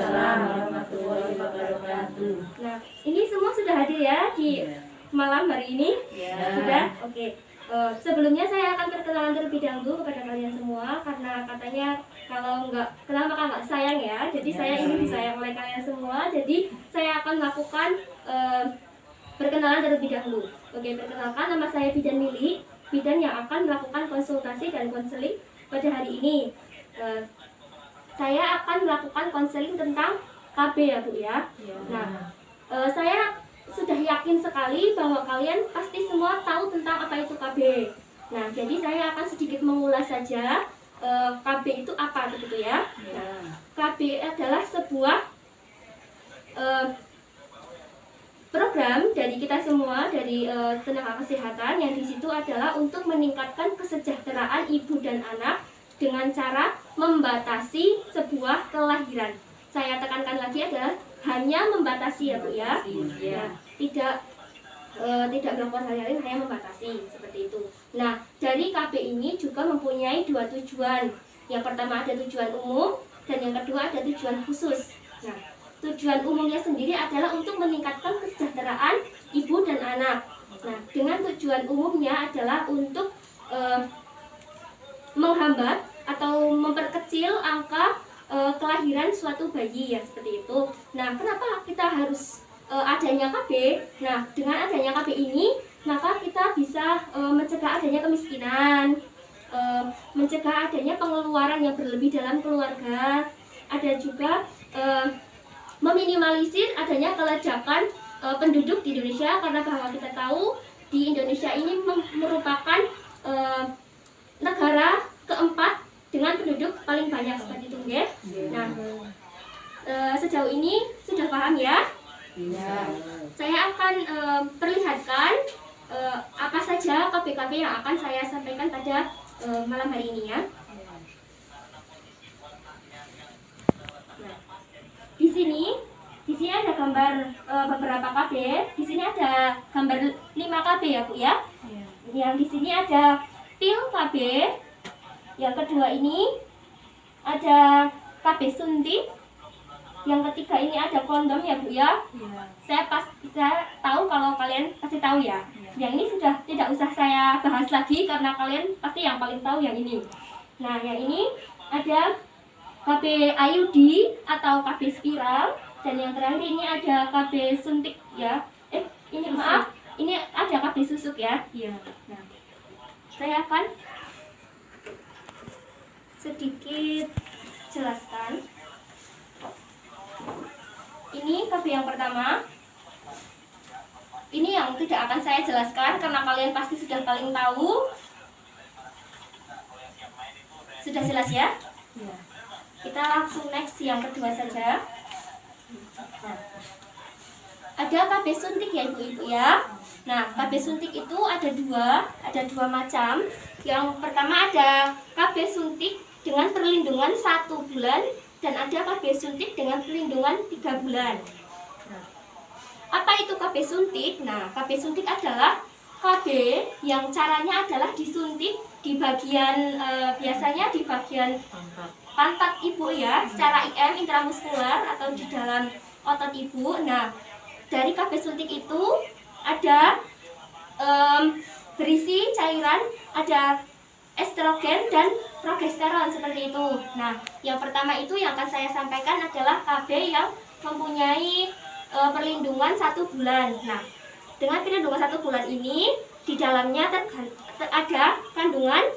Waalaikumsalam warahmatullahi wabarakatuh. Nah, ini semua sudah hadir ya di malam hari ini? Ya. Sudah? Oke. Sebelumnya saya akan perkenalan terlebih dahulu kepada kalian semua, karena katanya kalau nggak kenal maka nggak sayang ya. Jadi saya ingin disayang oleh kalian semua. Jadi saya akan melakukan perkenalan terlebih dahulu. Oke, perkenalkan, nama saya Bidan Mili, bidan yang akan melakukan konsultasi dan konseling pada hari ini. Saya akan melakukan konseling tentang KB ya Bu ya. Nah, saya sudah yakin sekali bahwa kalian pasti semua tahu tentang apa itu KB. Nah, jadi saya akan sedikit mengulas saja KB itu apa begitu ya. Nah, KB adalah sebuah program dari kita semua, dari tenaga kesehatan, yang di situ adalah untuk meningkatkan kesejahteraan ibu dan anak dengan cara membatasi sebuah kelahiran. Saya tekankan lagi adalah hanya membatasi ya Bu ya. Nah, tidak melakukan hal lain, hanya membatasi seperti itu. Nah, dari KB ini juga mempunyai dua tujuan. Yang pertama ada tujuan umum dan yang kedua ada tujuan khusus. Nah, tujuan umumnya sendiri adalah untuk meningkatkan kesejahteraan ibu dan anak. Nah, dengan tujuan umumnya adalah untuk menghambat atau memperkecil angka kelahiran suatu bayi ya, seperti itu. Nah, kenapa kita harus adanya KB? Nah, dengan adanya KB ini maka kita bisa mencegah adanya kemiskinan, mencegah adanya pengeluaran yang berlebih dalam keluarga. Ada juga meminimalisir adanya kelajakan penduduk di Indonesia, karena bahwa kita tahu di Indonesia ini merupakan negara keempat dengan penduduk paling banyak seperti itu ya. Nah, sejauh ini sudah paham ya? Ya. Saya akan perlihatkan apa saja KB-KB yang akan saya sampaikan pada malam hari ini ya. Nah, di sini ada gambar beberapa KB. Di sini ada gambar 5 KB ya Bu ya. Yang di sini ada pil KB. Yang kedua ini ada KB suntik. Yang ketiga ini ada kondom ya Bu ya. Saya tahu kalau kalian pasti tahu ya. Yang ini sudah tidak usah saya bahas lagi karena kalian pasti yang paling tahu yang ini. Nah, yang ini ada KB IUD atau KB spiral, dan yang terakhir ini ada KB suntik ya. Ini maaf, ini ada KB susuk ya. Nah, saya akan sedikit jelaskan. Ini KB yang pertama. Ini yang tidak akan saya jelaskan karena kalian pasti sudah paling tahu. Sudah jelas ya? Kita langsung next yang kedua saja. Nah, ada KB suntik ya ibu-ibu ya. Nah, KB suntik itu ada dua macam. Yang pertama ada KB suntik dengan perlindungan 1 bulan dan ada KB suntik dengan perlindungan 3 bulan. Nah, apa itu KB suntik? Nah, KB suntik adalah KB yang caranya adalah disuntik di bagian biasanya di bagian pantat ibu ya, secara IM intramuskular atau di dalam otot ibu. Nah, dari KB suntik itu ada berisi cairan, ada estrogen dan progesteron seperti itu. Nah, yang pertama itu yang akan saya sampaikan adalah KB yang mempunyai perlindungan 1 bulan. Nah, dengan perlindungan 1 bulan ini di dalamnya ada kandungan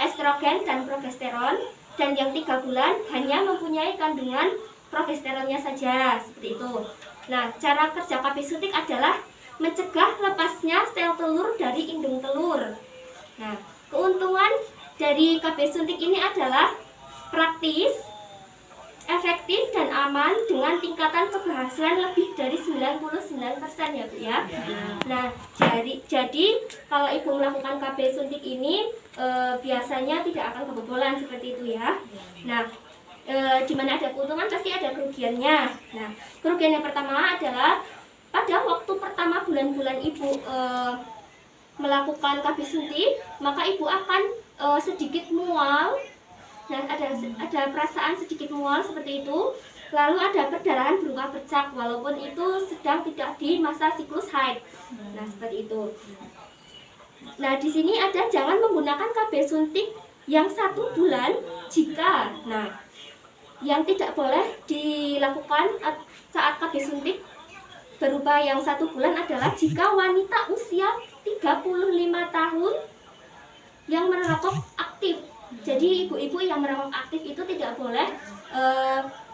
estrogen dan progesteron, dan yang 3 bulan hanya mempunyai kandungan progesteronnya saja seperti itu. Nah, cara kerja KB suntik adalah mencegah lepasnya sel telur dari indung telur. Nah, keuntungan dari KB suntik ini adalah praktis, efektif dan aman dengan tingkatan keberhasilan lebih dari 99% ya Bu ya. Nah, jadi kalau ibu melakukan KB suntik ini biasanya tidak akan kebobolan seperti itu ya. Nah, di mana ada keuntungan pasti ada kerugiannya. Nah, kerugian yang pertama adalah pada waktu pertama bulan-bulan ibu melakukan KB suntik, maka ibu akan sedikit mual dan ada perasaan sedikit mual seperti itu. Lalu ada perdarahan berupa bercak walaupun itu sedang tidak di masa siklus haid. Nah, seperti itu. Nah, di sini ada jangan menggunakan KB suntik yang 1 bulan jika, nah, yang tidak boleh dilakukan saat KB suntik berupa yang 1 bulan adalah jika wanita usia 35 tahun yang merokok aktif. Jadi ibu-ibu yang merokok aktif itu tidak boleh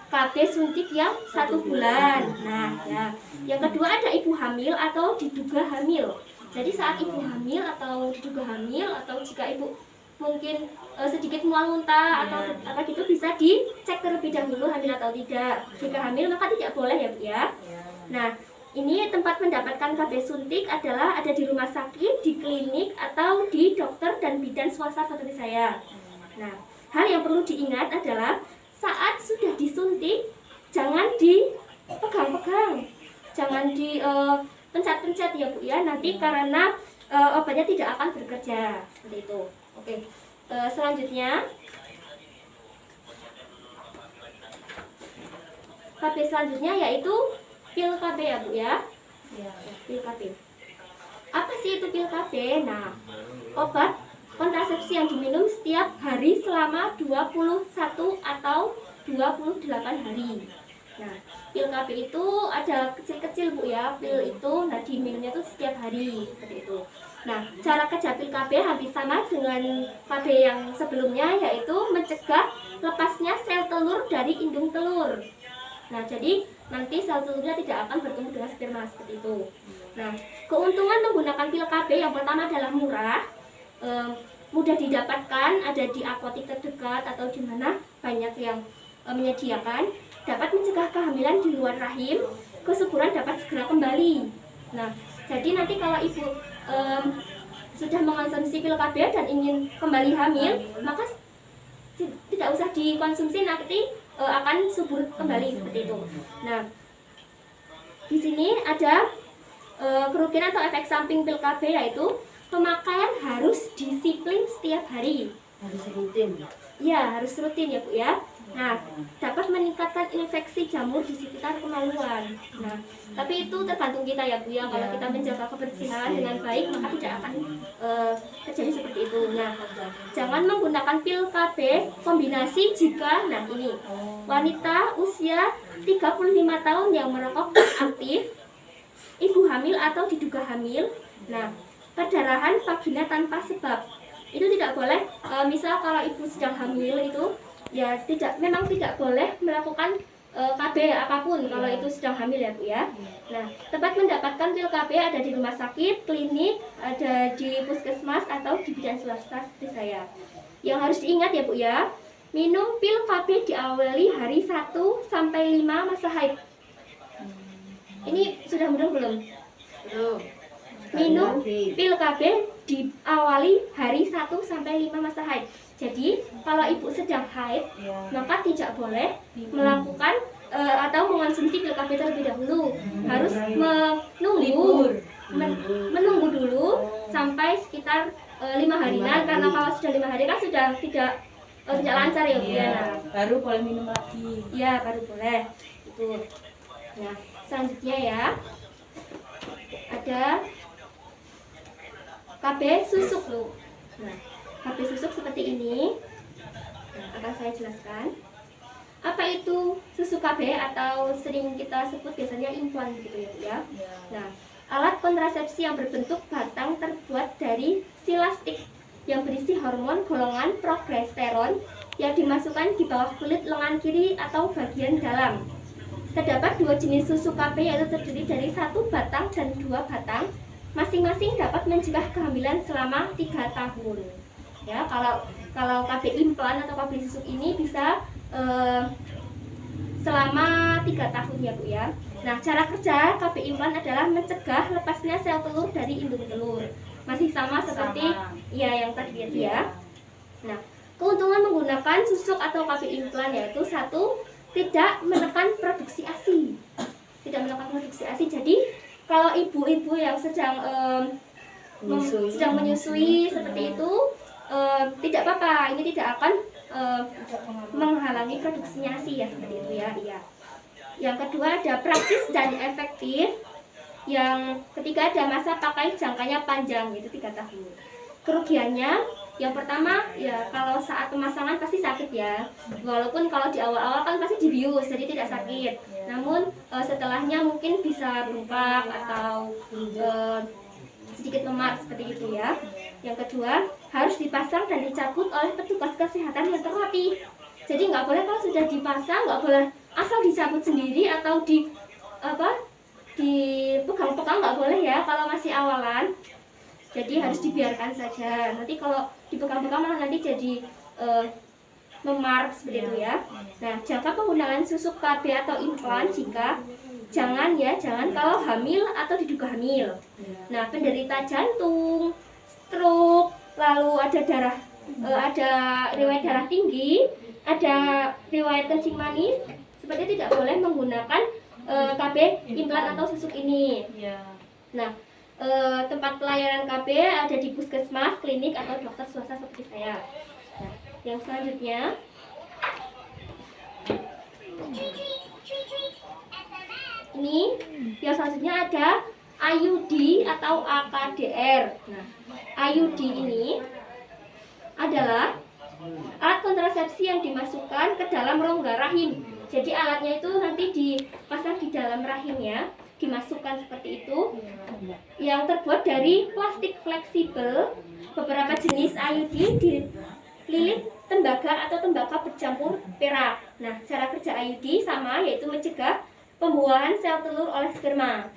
KB suntik yang 1 bulan. Nah, ya. Yang kedua ada ibu hamil atau diduga hamil. Jadi saat ibu hamil atau diduga hamil atau jika ibu mungkin sedikit mual muntah atau apa gitu bisa dicek terlebih dahulu hamil atau tidak. Jika hamil maka tidak boleh ya Bu ya. Nah, ini tempat mendapatkan KB suntik adalah ada di rumah sakit, di klinik atau di dokter dan bidan swasta seperti saya. Nah, hal yang perlu diingat adalah saat sudah disuntik jangan dipegang-pegang, jangan dipencet-pencet ya Bu ya, nanti karena obatnya tidak akan bekerja seperti itu. Oke, selanjutnya KB selanjutnya yaitu pil KB ya Bu ya. Pil KB. Apa sih itu pil KB? Nah, obat kontrasepsi yang diminum setiap hari selama 21 atau 28 hari. Nah, pil KB itu ada kecil-kecil Bu ya, pil itu nah diminumnya itu setiap hari seperti itu. Nah, cara kerja pil KB hampir sama dengan KB yang sebelumnya, yaitu mencegah lepasnya sel telur dari indung telur. Nah, jadi nanti sel telurnya tidak akan bertemu dengan sperma seperti itu. Nah, keuntungan menggunakan pil KB yang pertama adalah murah, mudah didapatkan, ada di apotek terdekat atau di mana banyak yang menyediakan, dapat mencegah kehamilan di luar rahim, kesuburan dapat segera kembali. Nah, jadi nanti kalau ibu sudah mengonsumsi pil KB dan ingin kembali hamil, maka tidak usah dikonsumsi, nanti akan subur kembali seperti itu. Nah, di sini ada kerugian atau efek samping pil KB, yaitu pemakaian harus disiplin setiap hari. Harus rutin. Ya, harus rutin ya Bu ya. Nah, dapat meningkatkan infeksi jamur di sekitar kemaluan. Nah, tapi itu tergantung kita ya Bu ya. Kalau kita menjaga kebersihan dengan baik, maka tidak akan terjadi seperti itu. Nah, jangan menggunakan pil KB kombinasi jika, nah ini, wanita usia 35 tahun yang merokok aktif, ibu hamil atau diduga hamil. Nah, perdarahan vagina tanpa sebab itu tidak boleh. Misal kalau ibu sedang hamil itu ya memang tidak boleh melakukan KB apapun kalau itu sedang hamil ya Bu ya. Nah, tempat mendapatkan pil KB ada di rumah sakit, klinik, ada di puskesmas atau di bidan swasta seperti saya. Yang harus diingat ya Bu ya, minum pil KB diawali hari 1 sampai 5 masa haid. Ini sudah mudah belum? Belum. Minum pil KB diawali hari 1 sampai 5 masa haid. Jadi kalau ibu sedang haid, maka tidak boleh melakukan atau mengonsumsi pil KB terlebih dahulu. Harus menunggu dulu sampai sekitar 5 harian, karena kalau sudah 5 hari kan sudah tidak lancar ya Bu ya. Nah, baru boleh minum lagi. Ya, baru boleh. Itu. Nah, selanjutnya ya ada KB susuk loh. Nah, KB susuk seperti ini. Nah, akan saya jelaskan. Apa itu susu KB atau sering kita sebut biasanya implan gitu ya Bu ya. Nah, alat kontrasepsi yang berbentuk batang terbuat dari silastik yang berisi hormon golongan progesteron yang dimasukkan di bawah kulit lengan kiri atau bagian dalam. Terdapat 2 jenis susu KB, yaitu terdiri dari 1 batang dan 2 batang. Masing-masing dapat mencegah kehamilan selama 3 tahun. Ya, kalau KB implan atau KB susuk ini bisa selama 3 tahun ya Bu ya. Nah, cara kerja KB implan adalah mencegah lepasnya sel telur dari indung telur. Masih sama seperti ya yang tadi ya. Nah, keuntungan menggunakan susuk atau KB implan yaitu 1, tidak menekan produksi ASI. Tidak menekan produksi ASI. Jadi kalau ibu-ibu yang sedang menyusui seperti itu tidak apa-apa. Ini tidak akan menghalangi produksinya ASI ya seperti itu ya. Iya. Yang kedua ada praktis dan efektif. Yang ketiga ada masa pakai jangkanya panjang, yaitu 3 tahun. Kerugiannya, yang pertama ya kalau saat pemasangan pasti sakit ya. Walaupun kalau di awal-awal kan pasti dibius, jadi tidak sakit. Namun setelahnya mungkin bisa bengkak atau sedikit memar seperti itu ya. Yang kedua, harus dipasang dan dicabut oleh petugas kesehatan yang terlatih. Jadi nggak boleh kalau sudah dipasang, nggak boleh asal dicabut sendiri atau dipegang-pegang, nggak boleh ya kalau masih awalan. Jadi harus dibiarkan saja. Nanti kalau dipegang-pegang malah nanti jadi memar seperti itu ya. Nah, jangka penggunaan susuk KB atau implan jika jangan kalau hamil atau diduga hamil. Nah, penderita jantung, stroke, lalu ada riwayat darah tinggi, ada riwayat kencing manis, seperti tidak boleh menggunakan KB implan atau susuk ini. Nah, tempat pelayanan KB ada di puskesmas, klinik, atau dokter swasta seperti saya. Nah, yang selanjutnya ini, yang selanjutnya ada IUD atau AKDR. Nah, IUD ini adalah alat kontrasepsi yang dimasukkan ke dalam rongga rahim. Jadi alatnya itu nanti dipasang di dalam rahimnya, dimasukkan seperti itu, yang terbuat dari plastik fleksibel. Beberapa jenis IUD dililit tembaga atau tembaga bercampur perak. Nah, cara kerja IUD sama, yaitu mencegah pembuahan sel telur oleh sperma.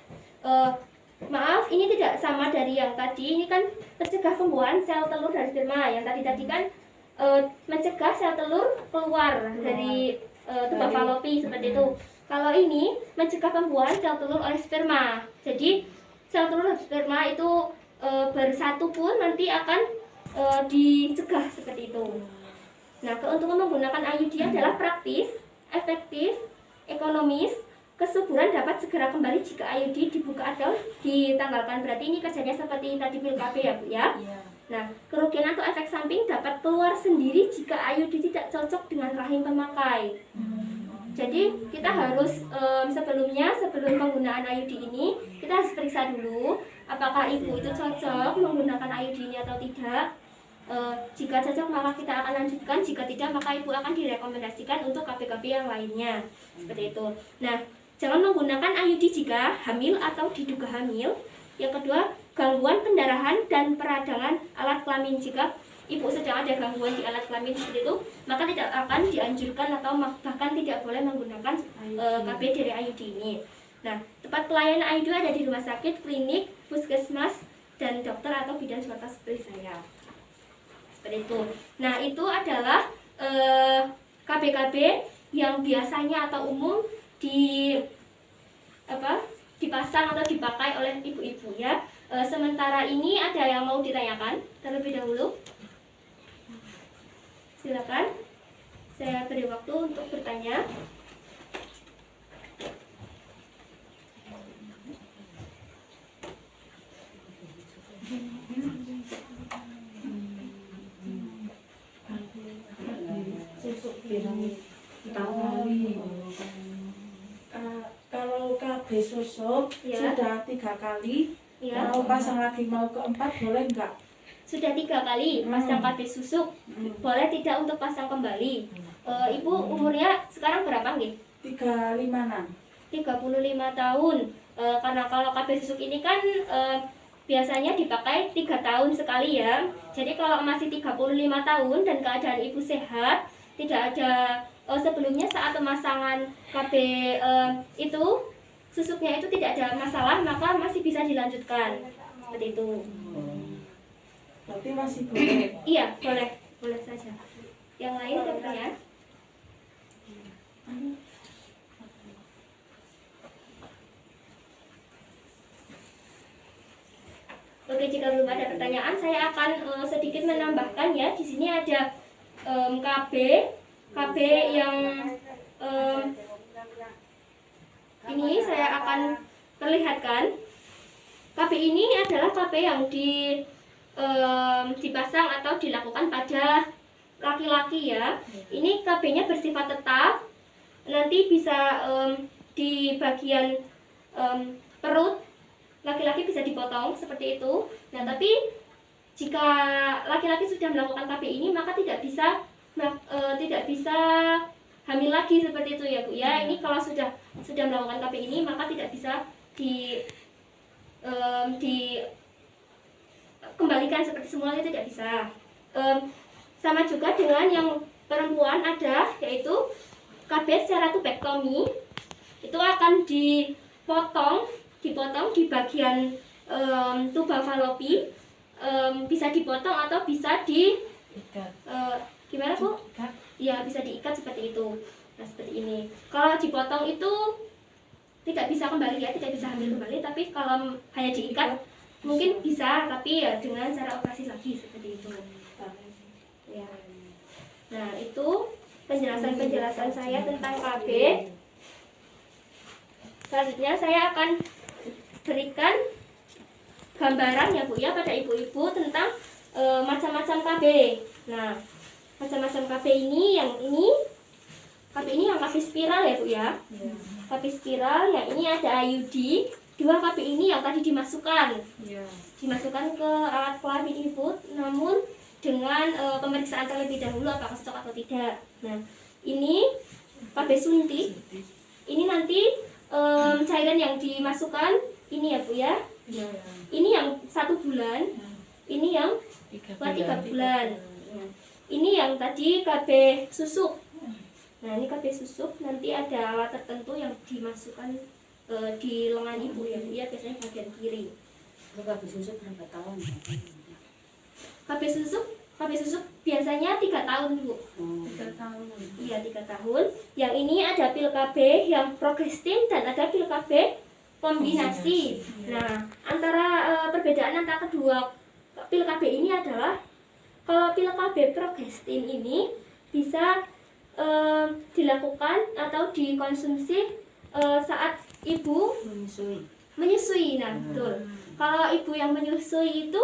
Maaf, ini tidak sama dari yang tadi. Ini kan mencegah pembuahan sel telur dari sperma. Yang tadi kan mencegah sel telur keluar dari tuba falopi seperti itu. Kalau ini mencegah pembuahan sel telur oleh sperma. Jadi sel telur dan sperma itu bersatu pun nanti akan dicegah seperti itu. Nah, keuntungan menggunakan IUD adalah praktis, efektif, ekonomis, kesuburan dapat segera kembali jika IUD dibuka atau ditanggalkan. Berarti ini kerjanya seperti tadi pil KB ya Bu ya. Nah, kerugian atau efek samping dapat keluar sendiri jika IUD tidak cocok dengan rahim pemakai. Jadi kita harus sebelum penggunaan IUD ini, kita harus periksa dulu apakah ibu itu cocok menggunakan IUD ini atau tidak. Jika cocok maka kita akan lanjutkan, jika tidak maka ibu akan direkomendasikan untuk KB-KB yang lainnya seperti itu. Nah, jangan menggunakan IUD jika hamil atau diduga hamil. Yang kedua, gangguan pendarahan dan peradangan alat kelamin. Jika ibu sedang ada gangguan di alat kelamin seperti itu, maka tidak akan dianjurkan atau bahkan tidak boleh menggunakan KB dari IUD ini. Nah, tempat pelayanan IUD ada di rumah sakit, klinik, puskesmas, dan dokter atau bidan swasta seperti saya. Seperti itu. Nah, itu adalah KB-KB yang biasanya atau umum dipasang atau dipakai oleh ibu-ibu ya. Sementara ini ada yang mau ditanyakan terlebih dahulu? Silakan. Saya beri waktu untuk bertanya. Kalau KB susuk Ya. sudah 3 kali, Ya. mau pasang lagi mau keempat boleh enggak? Sudah 3 kali pasang KB susuk, boleh tidak untuk pasang kembali. Ibu umurnya sekarang berapa nggih? 35-an. 35 tahun. Karena kalau KB susuk ini kan biasanya dipakai 3 tahun sekali ya. Jadi kalau masih 35 tahun dan keadaan ibu sehat, tidak ada sebelumnya saat pemasangan KB itu susuknya itu tidak ada masalah, maka masih bisa dilanjutkan seperti itu. Berarti masih boleh. Iya, boleh saja. Yang lain ada pertanyaan? Oke, jika belum ada pertanyaan, saya akan sedikit menambahkan ya. Di sini ada KB yang ini saya akan perlihatkan. KB ini adalah KB yang dipasang atau dilakukan pada laki-laki ya. Ini KB-nya bersifat tetap. Nanti bisa di bagian perut laki-laki bisa dipotong seperti itu. Nah, tapi jika laki-laki sudah melakukan KB ini maka tidak bisa hamil lagi seperti itu ya Bu ya. Ini kalau sudah melakukan KB ini maka tidak bisa dikembalikan seperti semula, itu tidak bisa. Sama juga dengan yang perempuan ada, yaitu KB secara tubektomi, itu akan dipotong di bagian tuba falopi, bisa dipotong atau bisa gimana Bu? Ya, bisa diikat seperti itu. Nah, seperti ini. Kalau dipotong itu tidak bisa kembali ya, tidak bisa hamil kembali, tapi kalau hanya diikat mungkin bisa, tapi ya dengan cara operasi lagi seperti itu. Ya. Nah, itu penjelasan saya tentang KB. Selanjutnya saya akan berikan gambaran ya Bu ya pada ibu-ibu tentang macam-macam KB. Nah, macam-macam KB ini, KB ini yang KB spiral ya Bu ya. KB spiral, yang ini ada IUD. Dua KB ini yang tadi dimasukkan ke alat kelamin ibu, namun dengan pemeriksaan terlebih dahulu apakah cocok atau tidak. Nah, ini KB suntik. Ini nanti cairan yang dimasukkan ini ya Bu ya. Ini yang 1 bulan, ini yang 3 bulan. Ini yang tadi KB susuk. Nah, ini KB susuk, nanti ada alat tertentu yang dimasukkan di lengan ibu ya Bu ya, biasanya bagian kiri. KB susuk berapa tahun? KB susuk biasanya 3 tahun Bu. 3 tahun. Iya, 3 tahun. Yang ini ada pil KB yang progestin dan ada pil KB kombinasi. Nah, perbedaan antara kedua pil KB ini adalah kalau pil KB progestin ini bisa dilakukan atau dikonsumsi saat ibu menyusui. Nah, betul. Kalau ibu yang menyusui itu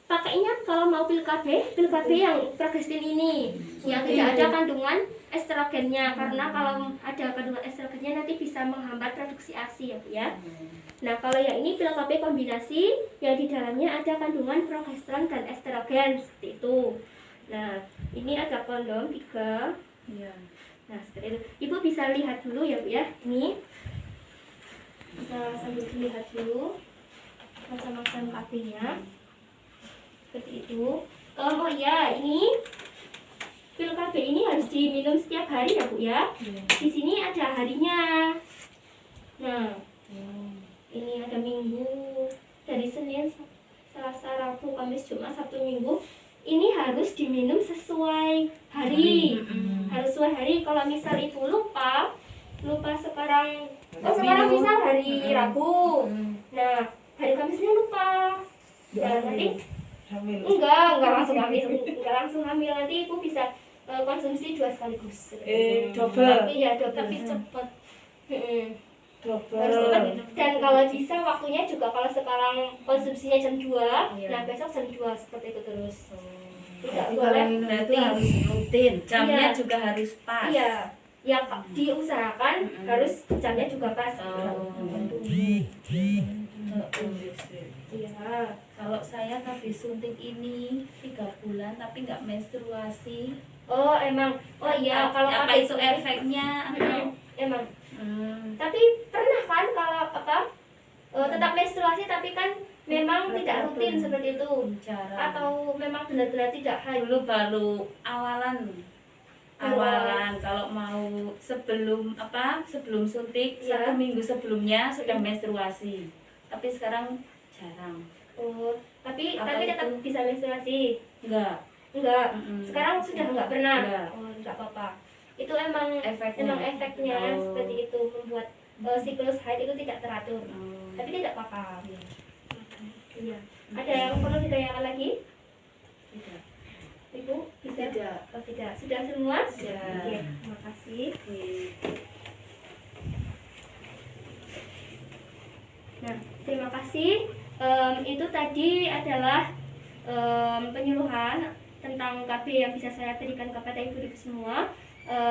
pakainya kalau mau pil KB yang progestin ini yang tidak ada kandungan estrogennya, karena kalau ada kandungan estrogennya nanti bisa menghambat produksi ASI ya Bu ya. Nah, kalau yang ini pil KB kombinasi yang di dalamnya ada kandungan progesteron dan estrogen seperti itu. Nah, ini ada kondom 3. Nah, seperti itu. Ibu bisa lihat dulu ya Bu ya. Ini bisa sambil dilihat dulu macam-macam KB-nya. Seperti itu. Oh iya, ini pil KB ini harus diminum setiap hari ya Bu ya. Di sini ada harinya. Nah, ini ada Minggu, dari Senin, Selasa, Rabu, Kamis, Jumat, Sabtu, Minggu. Ini harus diminum sesuai hari. Harus sesuai hari. Kalau misal ibu lupa sekarang misal hari Rabu. Nah, hari Kamisnya lupa. Nah, nanti enggak langsung hamil, nanti ibu bisa konsumsi 2 sekaligus. Double. Iya, double. Tapi cepat. Harus cepat. Dan kalau bisa waktunya juga, kalau sekarang konsumsinya jam 2, nah besok jam 2 seperti itu terus. Tidak boleh Berarti harus rutin. Jamnya Iya. juga harus pas. Iya, ya diusahakan harus jamnya juga pas. Iya. Kalau saya KB suntik ini 3 bulan tapi nggak menstruasi. Oh emang, oh iya kalau apa KB itu efeknya atau emang. Tapi pernah kan kalau tetap menstruasi tapi kan memang tidak rutin seperti itu, jarang. atau memang benar-benar tidak Dulu baru awalan kalau mau sebelum suntik Iya. 1 minggu sebelumnya sudah menstruasi, tapi sekarang jarang. Oh, tapi Apa tetap itu? bisa menstruasi. Enggak. Enggak. Sekarang sudah enggak pernah. Enggak. Oh, enggak apa-apa. Itu emang Efeknya. efeknya Oh. seperti itu, membuat siklus haid itu tidak teratur. Oh. Tapi tidak apa-apa. Iya. Ada yang perlu ditanyakan lagi? Tidak. Ibu bisa? Tidak. Oh, tidak. Sudah semua? Sudah. Oke, terima kasih. Nah, terima kasih. Itu tadi adalah penyuluhan tentang KB yang bisa saya berikan kepada ibu-ibu semua.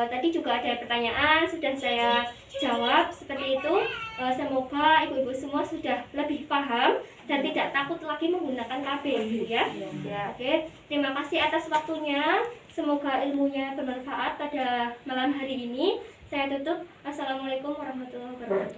tadi juga ada pertanyaan sudah saya jawab seperti itu. Semoga ibu-ibu semua sudah lebih paham dan tidak takut lagi menggunakan KB ya. Ya, oke. Terima kasih atas waktunya. Semoga ilmunya bermanfaat pada malam hari ini. Saya tutup. Assalamualaikum warahmatullahi wabarakatuh.